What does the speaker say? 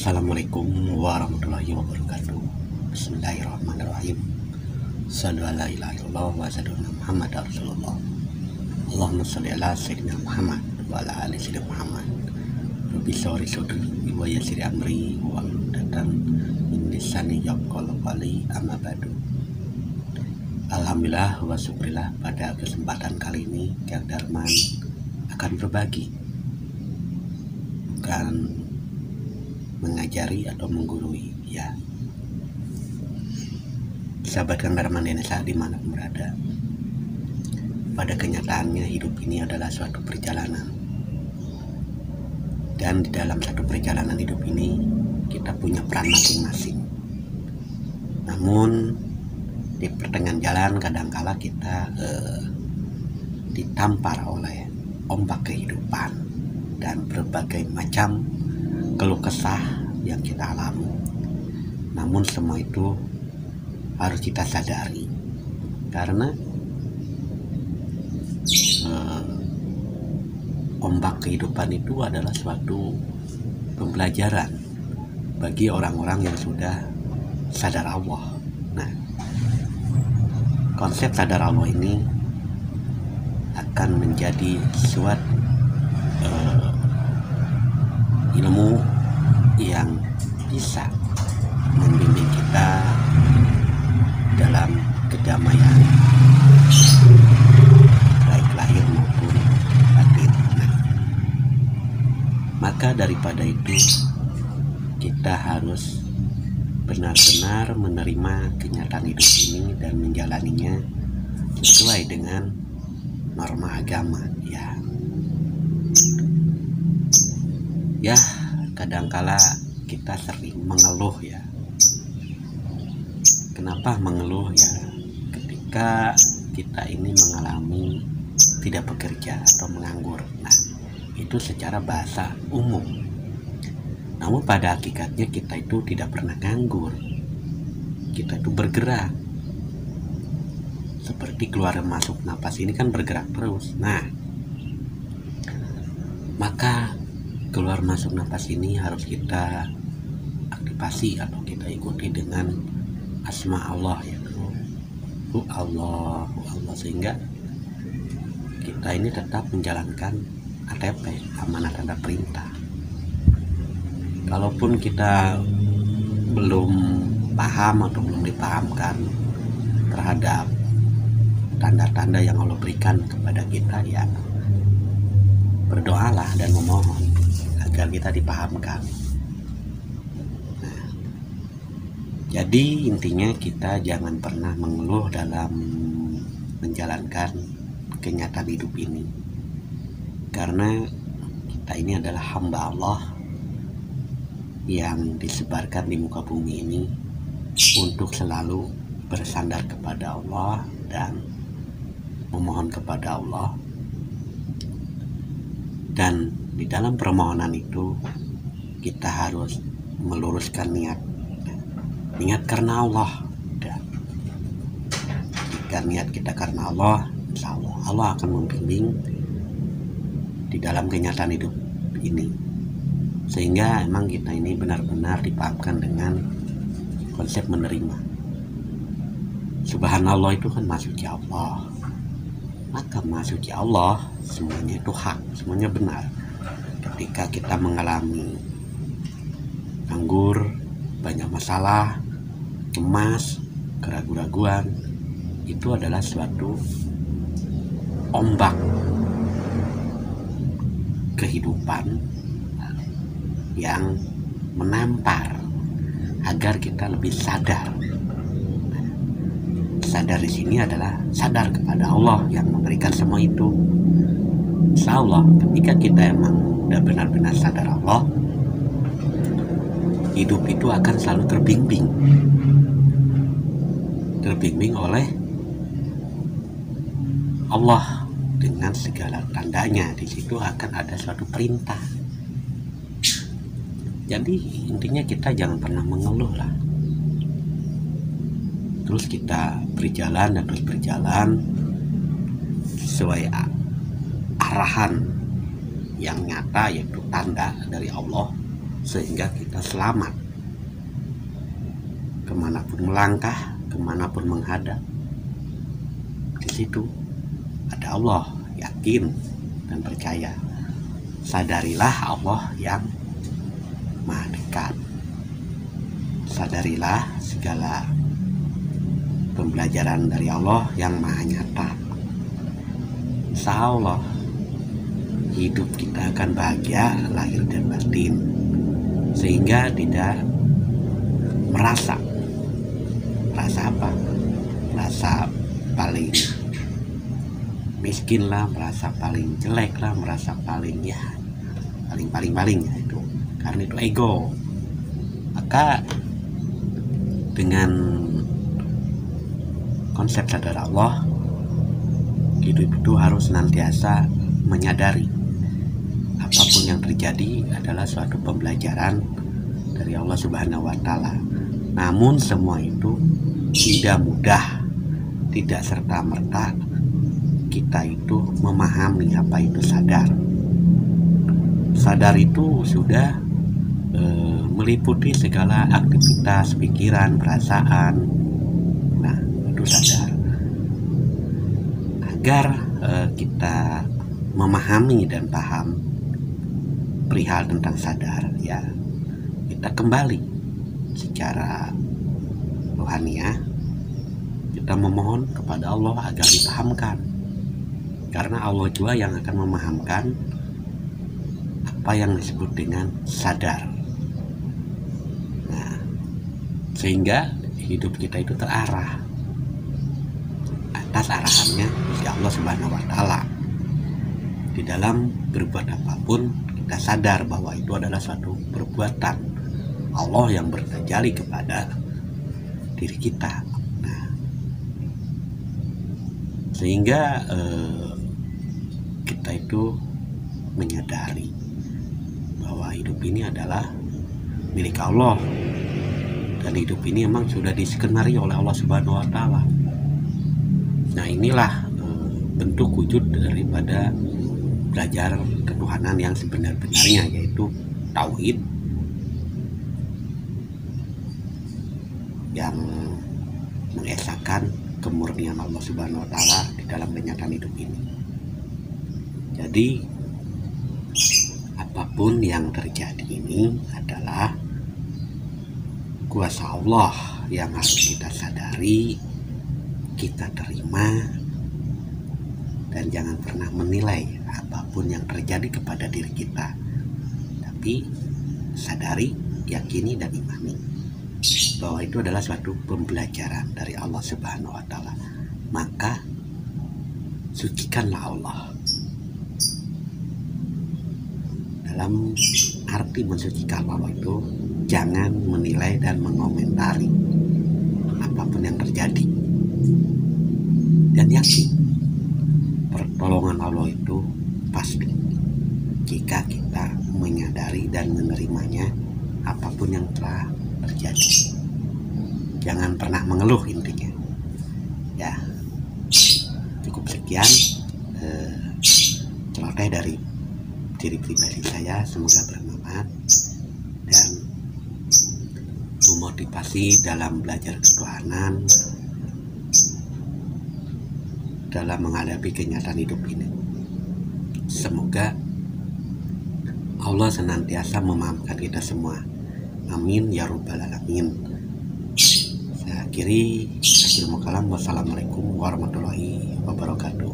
Assalamualaikum warahmatullahi wabarakatuh. Bismillahirrahmanirrahim. Sallu ala ilaha illallah wa sallallahu Muhammad Rasulullah. Allahumma sholli ala sayyidina Muhammad wa ala ali sayyidina Muhammad. Rabbi sholli sodri wa yassir amri wa hludatan min lisani yafqahu qawli, amma ba'du. Alhamdulillah wa syukurillah, pada kesempatan kali ini Kang Darman akan berbagi, bukan mengajari atau menggurui, ya. Sahabat Kang Darman Indonesia dimanapun berada, pada kenyataannya hidup ini adalah suatu perjalanan, dan di dalam satu perjalanan hidup ini kita punya peran masing-masing. Namun di pertengahan jalan kadangkala kita ditampar oleh ombak kehidupan dan berbagai macam keluh kesah yang kita alami. Namun semua itu harus kita sadari, karena ombak kehidupan itu adalah suatu pembelajaran bagi orang-orang yang sudah sadar Allah. Nah, konsep sadar Allah ini akan menjadi suatu ilmu yang bisa membimbing kita dalam kedamaian baik lahir maupun batin. Maka daripada itu kita harus benar-benar menerima kenyataan hidup ini dan menjalaninya sesuai dengan norma agama, ya. Ya, kadangkala kita sering mengeluh, ya. Kenapa mengeluh, ya? Ketika kita ini mengalami tidak bekerja atau menganggur. Nah, itu secara bahasa umum. Namun pada hakikatnya kita itu tidak pernah nganggur. Kita itu bergerak. Seperti keluar masuk napas ini kan bergerak terus. Nah, maka keluar masuk napas ini harus kita aktifasi atau kita ikuti dengan asma Allah, yaitu Allah, sehingga kita ini tetap menjalankan ATP, amanah tanda perintah. Kalaupun kita belum paham atau belum dipahamkan terhadap tanda-tanda yang Allah berikan kepada kita, ya berdoalah dan memohon agar kita dipahamkan. Nah, jadi intinya kita jangan pernah mengeluh dalam menjalankan kenyataan hidup ini, karena kita ini adalah hamba Allah yang disebarkan di muka bumi ini untuk selalu bersandar kepada Allah dan memohon kepada Allah. Dan di dalam permohonan itu kita harus meluruskan niat karena Allah. Dan jika niat kita karena Allah, insya Allah akan membimbing di dalam kenyataan hidup ini, sehingga emang kita ini benar-benar dipahamkan dengan konsep menerima. Subhanallah itu kan maksudnya Allah. Maka maksudnya Allah semuanya itu hak, semuanya benar. Ketika kita mengalami nganggur, banyak masalah, cemas, keraguan-raguan, itu adalah suatu ombak kehidupan yang menampar agar kita lebih sadar. Sadar di sini adalah sadar kepada Allah yang memberikan semua itu. Insya Allah ketika kita emang udah benar-benar sadar Allah, hidup itu akan selalu terbimbing oleh Allah dengan segala tandanya. Di situ akan ada suatu perintah. Jadi intinya kita jangan pernah mengeluh lah. Terus kita berjalan dan terus berjalan sesuai arahan yang nyata, yaitu tanda dari Allah sehingga kita selamat kemanapun melangkah, kemanapun menghadap. Di situ ada Allah, yakin dan percaya. Sadarilah Allah yang maha dekat. Sadarilah segala pembelajaran dari Allah yang maha nyata. Insya Allah hidup kita akan bahagia lahir dan batin, sehingga tidak merasa apa? Merasa paling miskin lah, merasa paling jelek lah, merasa paling paling ya itu, karena itu ego. Maka dengan konsep sadar Allah, hidup itu harus senantiasa menyadari apapun yang terjadi adalah suatu pembelajaran dari Allah Subhanahu wa Ta'ala. Namun semua itu tidak mudah, tidak serta-merta kita itu memahami apa itu sadar. Sadar itu sudah meliputi segala aktivitas pikiran, perasaan. Nah, itu sadar. Agar kita memahami dan paham perihal tentang sadar, ya kita kembali secara rohaniah, kita memohon kepada Allah agar dipahamkan, karena Allah juga yang akan memahamkan apa yang disebut dengan sadar. Nah, sehingga hidup kita itu terarah atas arahannya si Allah Subhanahu wa Ta'ala. Di dalam berbuat apapun kita sadar bahwa itu adalah suatu perbuatan Allah yang bertajalli kepada diri kita. Nah, sehingga kita itu menyadari bahwa hidup ini adalah milik Allah, dan hidup ini memang sudah diskenario oleh Allah Subhanahu wa Ta'ala. Nah, inilah bentuk wujud daripada belajar ketuhanan yang sebenar-benarnya, yaitu tauhid, yang mengesahkan kemurnian Allah Subhanahu wa Ta'ala di dalam kenyataan hidup ini. Jadi apapun yang terjadi ini adalah kuasa Allah yang harus kita sadari, kita terima, dan jangan pernah menilai apapun yang terjadi kepada diri kita. Tapi sadari, yakini, dan imani bahwa itu adalah suatu pembelajaran dari Allah Subhanahu wa Ta'ala. Maka sucikanlah Allah. Dalam arti mensucikan Allah itu jangan menilai dan mengomentari apapun yang terjadi, dan yakin pertolongan Allah itu pasti jika kita menyadari dan menerimanya apapun yang telah terjadi. Jangan pernah mengeluh, intinya ya. Cukup sekian celoteh dari diri pribadi saya, semoga bermanfaat dan memotivasi dalam belajar ketuhanan, dalam menghadapi kenyataan hidup ini. Semoga Allah senantiasa memahamkan kita semua. Amin ya rabbal alamin. Saya akhiri. Akhirul kalam. Wassalamualaikum warahmatullahi wabarakatuh.